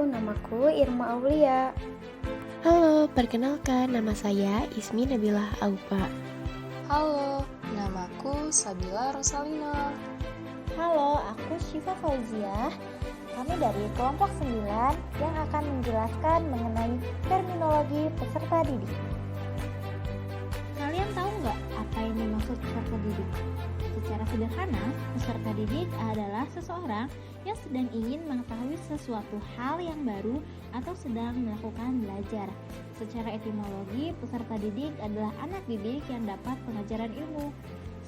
namaku Irma Aulia. Halo, perkenalkan nama saya Ismi Nabilah Aupa. Halo, namaku Sabila Rosalina. Halo, aku Syifa Fauziah. Kami dari kelompok 9 yang akan menjelaskan mengenai terminologi peserta didik. Kalian tahu nggak apa yang dimaksud peserta didik? Secara sederhana, peserta didik adalah seseorang yang sedang ingin mengetahui sesuatu hal yang baru atau sedang melakukan belajar. Secara etimologi, peserta didik adalah anak didik yang dapat pengajaran ilmu.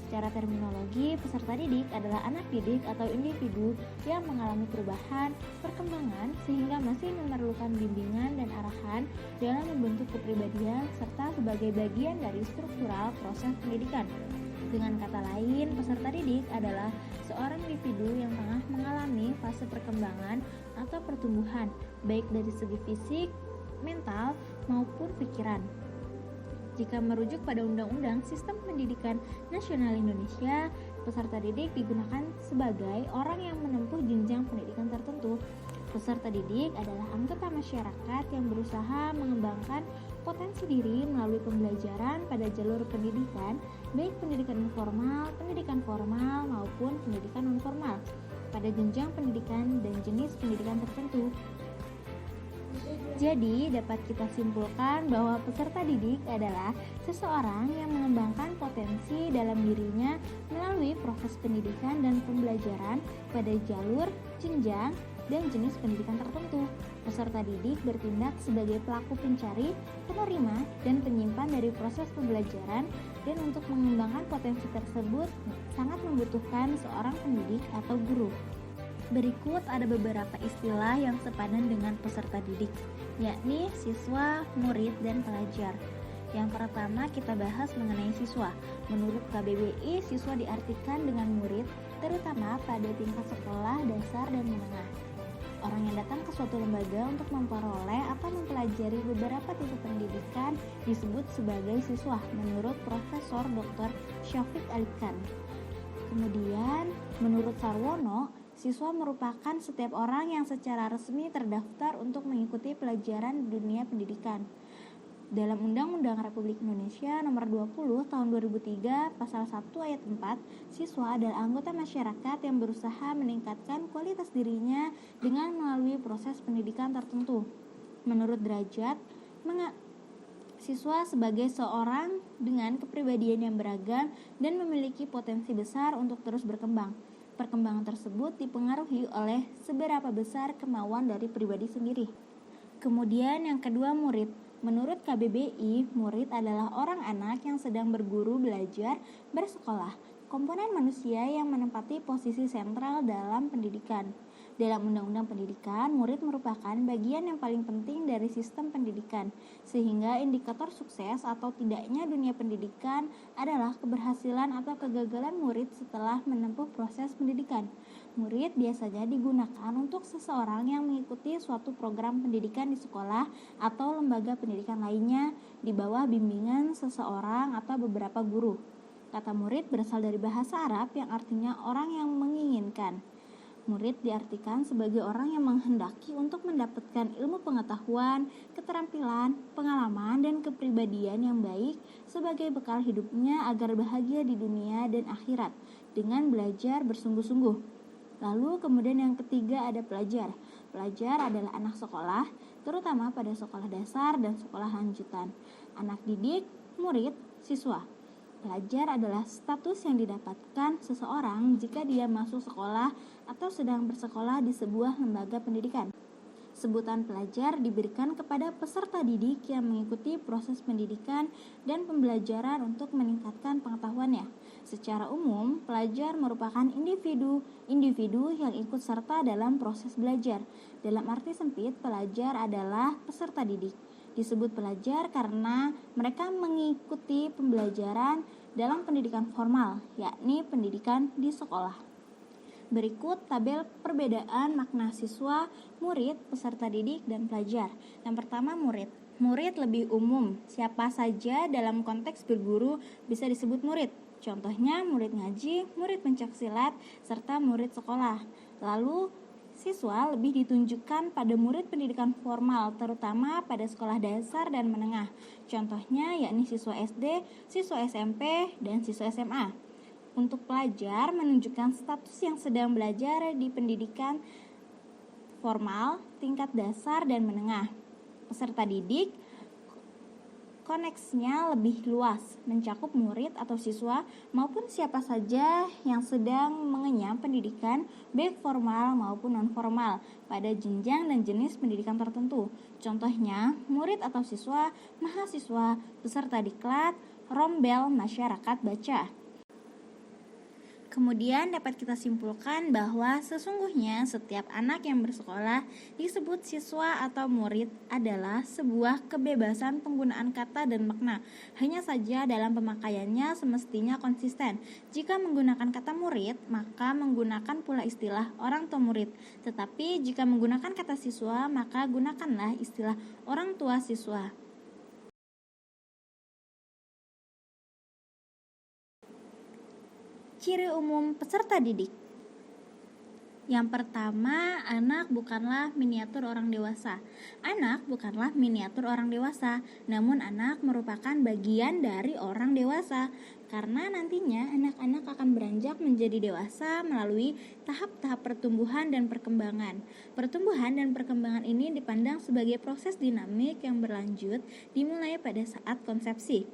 Secara terminologi, peserta didik adalah anak didik atau individu yang mengalami perubahan, perkembangan, sehingga masih memerlukan bimbingan dan arahan dalam membentuk kepribadian serta sebagai bagian dari struktural proses pendidikan. Dengan kata lain, peserta didik adalah seorang individu yang tengah mengalami fase perkembangan atau pertumbuhan, baik dari segi fisik, mental, maupun pikiran. Jika merujuk pada Undang-Undang Sistem Pendidikan Nasional Indonesia, peserta didik digunakan sebagai orang yang menempuh jenjang pendidikan tertentu. Peserta didik adalah anggota masyarakat yang berusaha mengembangkan potensi diri melalui pembelajaran pada jalur pendidikan, baik pendidikan informal, pendidikan formal, maupun pendidikan non-formal, pada jenjang pendidikan dan jenis pendidikan tertentu. Jadi, dapat kita simpulkan bahwa peserta didik adalah seseorang yang mengembangkan potensi dalam dirinya melalui proses pendidikan dan pembelajaran pada jalur, jenjang, dan jenis pendidikan tertentu. Peserta didik bertindak sebagai pelaku pencari, penerima, dan penyimpan dari proses pembelajaran, dan untuk mengembangkan potensi tersebut sangat membutuhkan seorang pendidik atau guru. Berikut ada beberapa istilah yang sepadan dengan peserta didik, yakni siswa, murid, dan pelajar. Yang pertama kita bahas mengenai siswa. Menurut KBBI, siswa diartikan dengan murid, terutama pada tingkat sekolah dasar dan menengah. Orang yang datang ke suatu lembaga untuk memperoleh atau mempelajari beberapa tipe pendidikan disebut sebagai siswa, menurut Profesor Dr. Syafiq Ali Khan. Kemudian, menurut Sarwono, siswa merupakan setiap orang yang secara resmi terdaftar untuk mengikuti pelajaran di dunia pendidikan. Dalam Undang-Undang Republik Indonesia Nomor 20 Tahun 2003 Pasal 1 Ayat 4, siswa adalah anggota masyarakat yang berusaha meningkatkan kualitas dirinya dengan melalui proses pendidikan tertentu. Menurut Derajat, siswa sebagai seorang dengan kepribadian yang beragam dan memiliki potensi besar untuk terus berkembang. Perkembangan tersebut dipengaruhi oleh seberapa besar kemauan dari pribadi sendiri. Kemudian yang kedua, murid. Menurut KBBI, murid adalah orang anak yang sedang berguru, belajar, bersekolah, komponen manusia yang menempati posisi sentral dalam pendidikan. Dalam Undang-Undang Pendidikan, murid merupakan bagian yang paling penting dari sistem pendidikan, sehingga indikator sukses atau tidaknya dunia pendidikan adalah keberhasilan atau kegagalan murid setelah menempuh proses pendidikan. Murid biasanya digunakan untuk seseorang yang mengikuti suatu program pendidikan di sekolah atau lembaga pendidikan lainnya di bawah bimbingan seseorang atau beberapa guru. Kata murid berasal dari bahasa Arab yang artinya orang yang menginginkan. Murid diartikan sebagai orang yang menghendaki untuk mendapatkan ilmu pengetahuan, keterampilan, pengalaman, dan kepribadian yang baik sebagai bekal hidupnya agar bahagia di dunia dan akhirat dengan belajar bersungguh-sungguh. Lalu kemudian yang ketiga ada pelajar. Pelajar adalah anak sekolah, terutama pada sekolah dasar dan sekolah lanjutan. Anak didik, murid, siswa. Pelajar adalah status yang didapatkan seseorang jika dia masuk sekolah atau sedang bersekolah di sebuah lembaga pendidikan. Sebutan pelajar diberikan kepada peserta didik yang mengikuti proses pendidikan dan pembelajaran untuk meningkatkan pengetahuannya. Secara umum, pelajar merupakan individu yang ikut serta dalam proses belajar. Dalam arti sempit, pelajar adalah peserta didik. Disebut pelajar karena mereka mengikuti pembelajaran dalam pendidikan formal, yakni pendidikan di sekolah. Berikut tabel perbedaan makna siswa, murid, peserta didik, dan pelajar. Yang pertama, murid. Murid lebih umum. Siapa saja dalam konteks berguru bisa disebut murid. Contohnya murid ngaji, murid pencaksilat, serta murid sekolah. Lalu siswa lebih ditunjukkan pada murid pendidikan formal, terutama pada sekolah dasar dan menengah. Contohnya yakni siswa SD, siswa SMP, dan siswa SMA. Untuk pelajar menunjukkan status yang sedang belajar di pendidikan formal, tingkat dasar, dan menengah. Peserta didik koneksinya lebih luas, mencakup murid atau siswa maupun siapa saja yang sedang mengenyam pendidikan baik formal maupun non-formal pada jenjang dan jenis pendidikan tertentu. Contohnya, murid atau siswa, mahasiswa, peserta diklat, rombel, masyarakat baca. Kemudian dapat kita simpulkan bahwa sesungguhnya setiap anak yang bersekolah disebut siswa atau murid adalah sebuah kebebasan penggunaan kata dan makna. Hanya saja dalam pemakaiannya semestinya konsisten. Jika menggunakan kata murid, maka menggunakan pula istilah orang tua murid. Tetapi jika menggunakan kata siswa, maka gunakanlah istilah orang tua siswa. Ciri umum peserta didik. Yang pertama, anak bukanlah miniatur orang dewasa. Anak bukanlah miniatur orang dewasa, namun anak merupakan bagian dari orang dewasa. Karena nantinya anak-anak akan beranjak menjadi dewasa melalui tahap-tahap pertumbuhan dan perkembangan. Pertumbuhan dan perkembangan ini dipandang sebagai proses dinamik yang berlanjut dimulai pada saat konsepsi.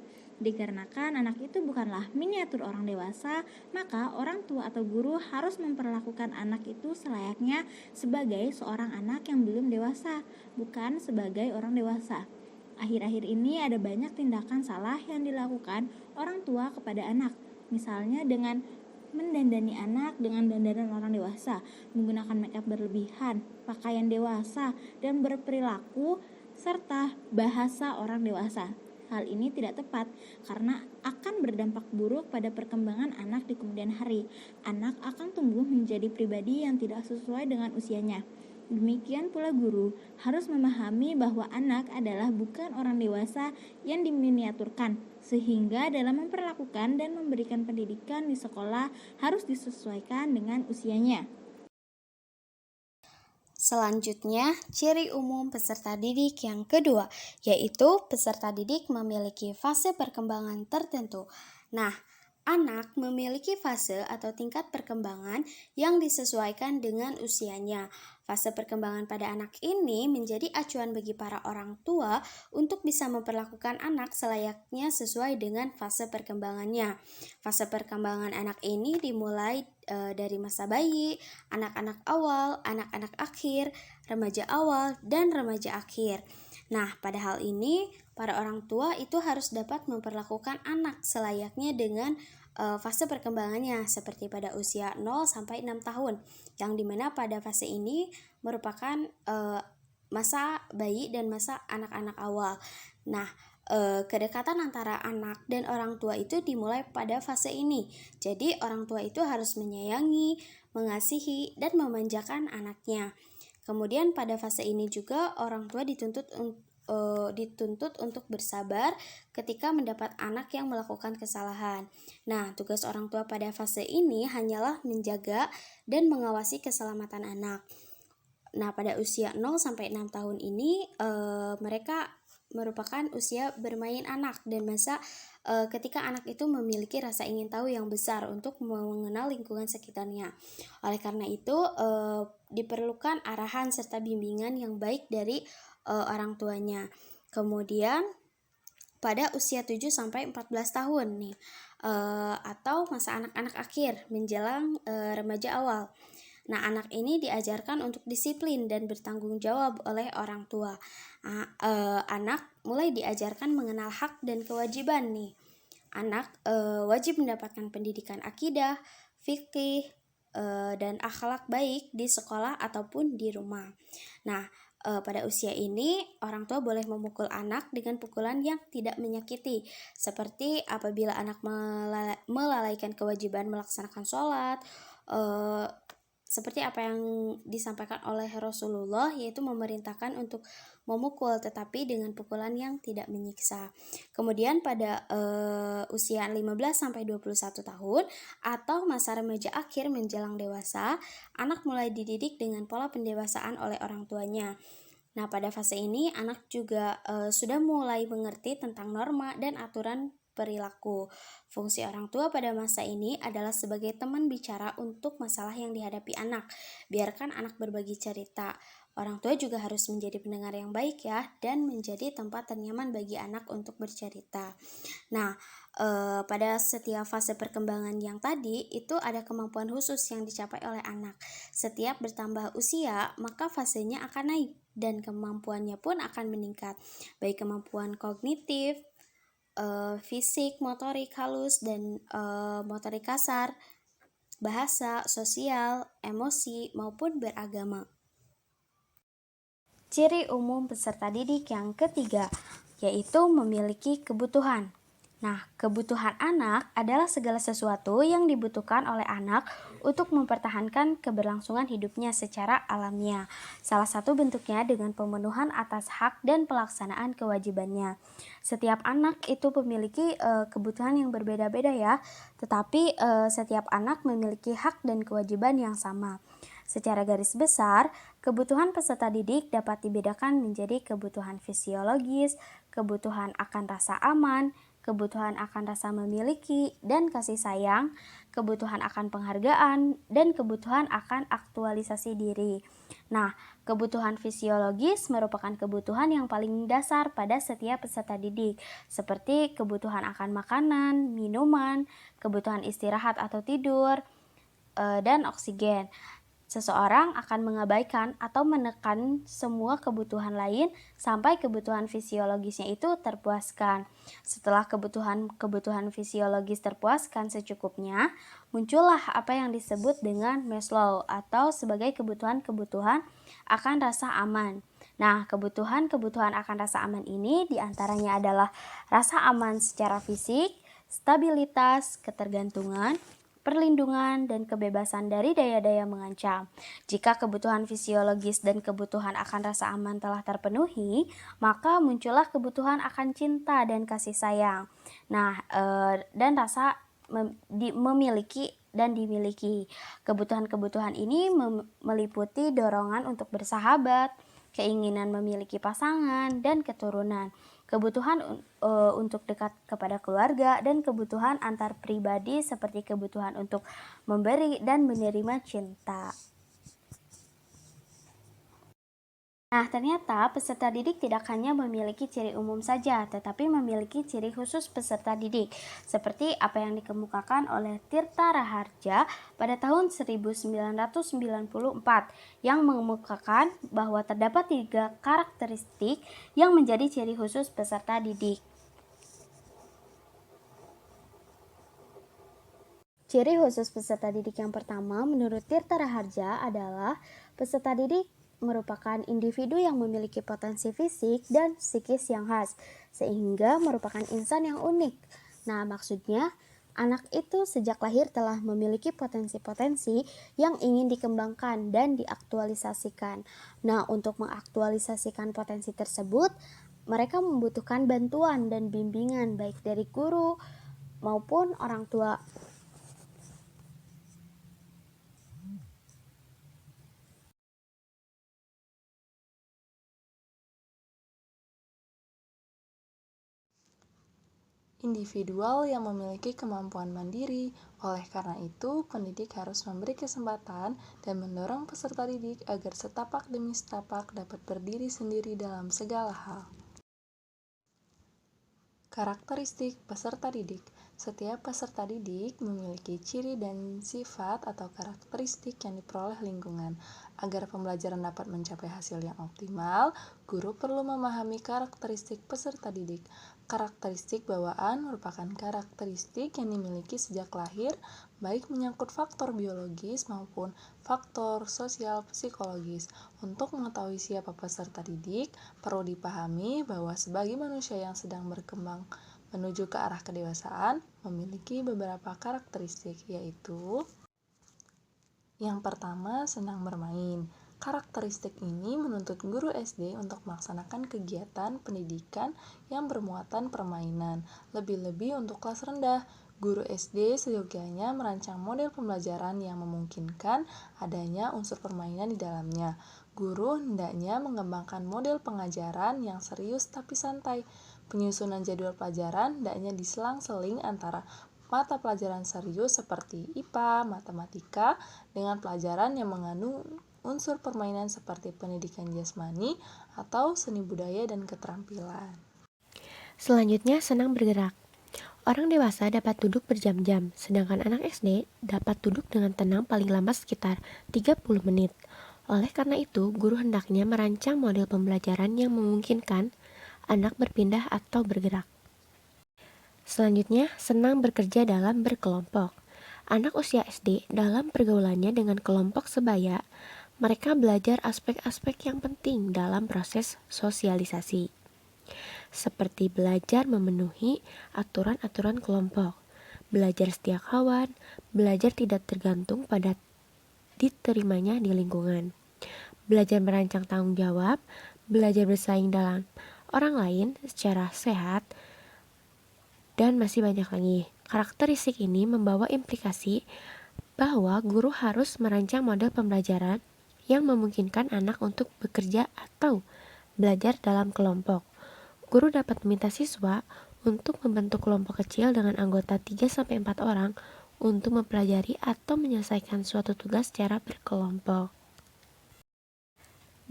Dikarenakan anak itu bukanlah miniatur orang dewasa, maka orang tua atau guru harus memperlakukan anak itu selayaknya sebagai seorang anak yang belum dewasa, bukan sebagai orang dewasa. Akhir-akhir ini ada banyak tindakan salah yang dilakukan orang tua kepada anak, misalnya dengan mendandani anak dengan dandanan orang dewasa, menggunakan makeup berlebihan, pakaian dewasa, dan berperilaku serta bahasa orang dewasa. Hal ini tidak tepat karena akan berdampak buruk pada perkembangan anak di kemudian hari. Anak akan tumbuh menjadi pribadi yang tidak sesuai dengan usianya. Demikian pula guru harus memahami bahwa anak adalah bukan orang dewasa yang diminiaturkan, sehingga dalam memperlakukan dan memberikan pendidikan di sekolah harus disesuaikan dengan usianya. Selanjutnya, ciri umum peserta didik yang kedua, yaitu peserta didik memiliki fase perkembangan tertentu. Nah, anak memiliki fase atau tingkat perkembangan yang disesuaikan dengan usianya. Fase perkembangan pada anak ini menjadi acuan bagi para orang tua untuk bisa memperlakukan anak selayaknya sesuai dengan fase perkembangannya. Fase perkembangan anak ini dimulai dari masa bayi, anak-anak awal, anak-anak akhir, remaja awal, dan remaja akhir. Nah, pada hal ini, para orang tua itu harus dapat memperlakukan anak selayaknya dengan fase perkembangannya seperti pada usia 0 sampai 6 tahun, yang dimana pada fase ini merupakan masa bayi dan masa anak-anak awal. Nah, kedekatan antara anak dan orang tua itu dimulai pada fase ini. Jadi orang tua itu harus menyayangi, mengasihi, dan memanjakan anaknya. Kemudian pada fase ini juga orang tua dituntut untuk bersabar ketika mendapat anak yang melakukan kesalahan. Nah, tugas orang tua pada fase ini hanyalah menjaga dan mengawasi keselamatan anak. Nah, pada usia 0 sampai 6 tahun ini mereka merupakan usia bermain anak dan masa ketika anak itu memiliki rasa ingin tahu yang besar untuk mengenal lingkungan sekitarnya. Oleh karena itu, diperlukan arahan serta bimbingan yang baik dari orang tuanya. Kemudian pada usia 7 sampai 14 tahun nih, atau masa anak-anak akhir menjelang remaja awal. Nah, anak ini diajarkan untuk disiplin dan bertanggung jawab oleh orang tua. Anak mulai diajarkan mengenal hak dan kewajiban nih. Anak wajib mendapatkan pendidikan akidah, fikih, dan akhlak baik di sekolah ataupun di rumah. Nah, pada usia ini orang tua boleh memukul anak dengan pukulan yang tidak menyakiti, seperti apabila anak melalaikan kewajiban melaksanakan sholat, seperti apa yang disampaikan oleh Rasulullah, yaitu memerintahkan untuk memukul, tetapi dengan pukulan yang tidak menyiksa. Kemudian pada usia 15-21 tahun atau masa remaja akhir menjelang dewasa, anak mulai dididik dengan pola pendewasaan oleh orang tuanya. Nah, pada fase ini anak juga sudah mulai mengerti tentang norma dan aturan perilaku. Fungsi orang tua pada masa ini adalah sebagai teman bicara untuk masalah yang dihadapi anak. Biarkan anak berbagi cerita. Orang tua juga harus menjadi pendengar yang baik ya, dan menjadi tempat ternyaman bagi anak untuk bercerita. Nah, pada setiap fase perkembangan yang tadi itu ada kemampuan khusus yang dicapai oleh anak. Setiap bertambah usia, maka fasenya akan naik dan kemampuannya pun akan meningkat, baik kemampuan kognitif, fisik, motorik halus, dan motorik kasar, bahasa, sosial, emosi, maupun beragama. Ciri umum peserta didik yang ketiga, yaitu memiliki kebutuhan. Nah, kebutuhan anak adalah segala sesuatu yang dibutuhkan oleh anak untuk mempertahankan keberlangsungan hidupnya secara alamiah. Salah satu bentuknya dengan pemenuhan atas hak dan pelaksanaan kewajibannya. Setiap anak itu memiliki kebutuhan yang berbeda-beda ya, tetapi setiap anak memiliki hak dan kewajiban yang sama. Secara garis besar, kebutuhan peserta didik dapat dibedakan menjadi kebutuhan fisiologis, kebutuhan akan rasa aman, kebutuhan akan rasa memiliki dan kasih sayang, kebutuhan akan penghargaan, dan kebutuhan akan aktualisasi diri. Nah, kebutuhan fisiologis merupakan kebutuhan yang paling dasar pada setiap peserta didik, seperti kebutuhan akan makanan, minuman, kebutuhan istirahat atau tidur, dan oksigen. Seseorang akan mengabaikan atau menekan semua kebutuhan lain sampai kebutuhan fisiologisnya itu terpuaskan. Setelah kebutuhan fisiologis terpuaskan secukupnya, muncullah apa yang disebut dengan Maslow atau sebagai kebutuhan-kebutuhan akan rasa aman. Nah, kebutuhan-kebutuhan akan rasa aman ini diantaranya adalah rasa aman secara fisik, stabilitas, ketergantungan, perlindungan, dan kebebasan dari daya-daya mengancam. Jika kebutuhan fisiologis dan kebutuhan akan rasa aman telah terpenuhi, maka muncullah kebutuhan akan cinta dan kasih sayang. Nah, dan rasa memiliki dan dimiliki. Kebutuhan-kebutuhan ini meliputi dorongan untuk bersahabat, keinginan memiliki pasangan, dan keturunan. Kebutuhan untuk dekat kepada keluarga, dan kebutuhan antar pribadi seperti kebutuhan untuk memberi dan menerima cinta. Nah, ternyata peserta didik tidak hanya memiliki ciri umum saja, tetapi memiliki ciri khusus peserta didik, seperti apa yang dikemukakan oleh Tirta Raharja pada tahun 1994, yang mengemukakan bahwa terdapat 3 karakteristik yang menjadi ciri khusus peserta didik. Ciri khusus peserta didik yang pertama menurut Tirta Raharja adalah peserta didik merupakan individu yang memiliki potensi fisik dan psikis yang khas, sehingga merupakan insan yang unik. Nah, maksudnya anak itu sejak lahir telah memiliki potensi-potensi yang ingin dikembangkan dan diaktualisasikan. Nah, untuk mengaktualisasikan potensi tersebut, mereka membutuhkan bantuan dan bimbingan baik dari guru maupun orang tua. Individual yang memiliki kemampuan mandiri. Oleh karena itu, pendidik harus memberi kesempatan dan mendorong peserta didik agar setapak demi setapak dapat berdiri sendiri dalam segala hal. Karakteristik peserta didik. Setiap peserta didik memiliki ciri dan sifat atau karakteristik yang diperoleh lingkungan. Agar pembelajaran dapat mencapai hasil yang optimal, guru perlu memahami karakteristik peserta didik. Karakteristik bawaan merupakan karakteristik yang dimiliki sejak lahir, baik menyangkut faktor biologis maupun faktor sosial psikologis. Untuk mengetahui siapa peserta didik, perlu dipahami bahwa sebagai manusia yang sedang berkembang menuju ke arah kedewasaan, memiliki beberapa karakteristik, yaitu: Yang pertama, senang bermain. Karakteristik ini menuntut guru SD untuk melaksanakan kegiatan pendidikan yang bermuatan permainan, lebih-lebih untuk kelas rendah. Guru SD seyogianya merancang model pembelajaran yang memungkinkan adanya unsur permainan di dalamnya. Guru hendaknya mengembangkan model pengajaran yang serius tapi santai. Penyusunan jadwal pelajaran hendaknya diselang-seling antara mata pelajaran serius seperti IPA, matematika, dengan pelajaran yang mengandung unsur permainan seperti pendidikan jasmani atau seni budaya dan keterampilan. Selanjutnya, senang bergerak. Orang dewasa dapat duduk berjam-jam, sedangkan anak SD dapat duduk dengan tenang paling lama sekitar 30 menit. Oleh karena itu, guru hendaknya merancang model pembelajaran yang memungkinkan anak berpindah atau bergerak. Selanjutnya, senang bekerja dalam berkelompok. Anak usia SD dalam pergaulannya dengan kelompok sebaya, mereka belajar aspek-aspek yang penting dalam proses sosialisasi, seperti belajar memenuhi aturan-aturan kelompok, belajar setia kawan, belajar tidak tergantung pada diterimanya di lingkungan, belajar merancang tanggung jawab, belajar bersaing dalam orang lain secara sehat, dan masih banyak lagi. Karakteristik ini membawa implikasi bahwa guru harus merancang model pembelajaran yang memungkinkan anak untuk bekerja atau belajar dalam kelompok. Guru dapat meminta siswa untuk membentuk kelompok kecil dengan anggota 3-4 orang untuk mempelajari atau menyelesaikan suatu tugas secara berkelompok.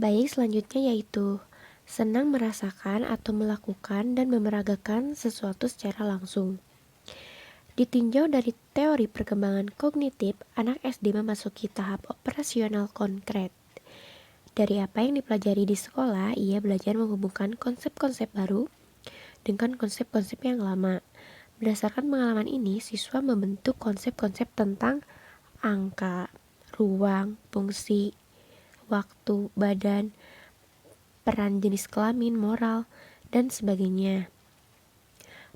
Baik, selanjutnya yaitu senang merasakan atau melakukan dan memeragakan sesuatu secara langsung. Ditinjau dari teori perkembangan kognitif, anak SD memasuki tahap operasional konkret. Dari apa yang dipelajari di sekolah, ia belajar menghubungkan konsep-konsep baru dengan konsep-konsep yang lama. Berdasarkan pengalaman ini, siswa membentuk konsep-konsep tentang angka, ruang, fungsi, waktu, badan, peran jenis kelamin, moral, dan sebagainya.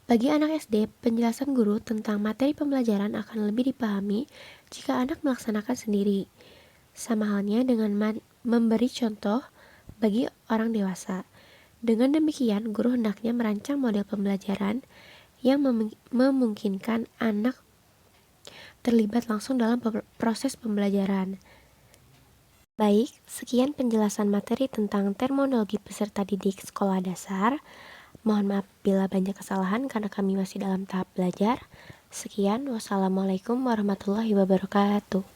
Bagi anak SD, penjelasan guru tentang materi pembelajaran akan lebih dipahami jika anak melaksanakan sendiri. Sama halnya dengan memberi contoh bagi orang dewasa. Dengan demikian, guru hendaknya merancang model pembelajaran yang memungkinkan anak terlibat langsung dalam proses pembelajaran. Baik, sekian penjelasan materi tentang terminologi peserta didik sekolah dasar. Mohon maaf bila banyak kesalahan karena kami masih dalam tahap belajar. Sekian, wassalamualaikum warahmatullahi wabarakatuh.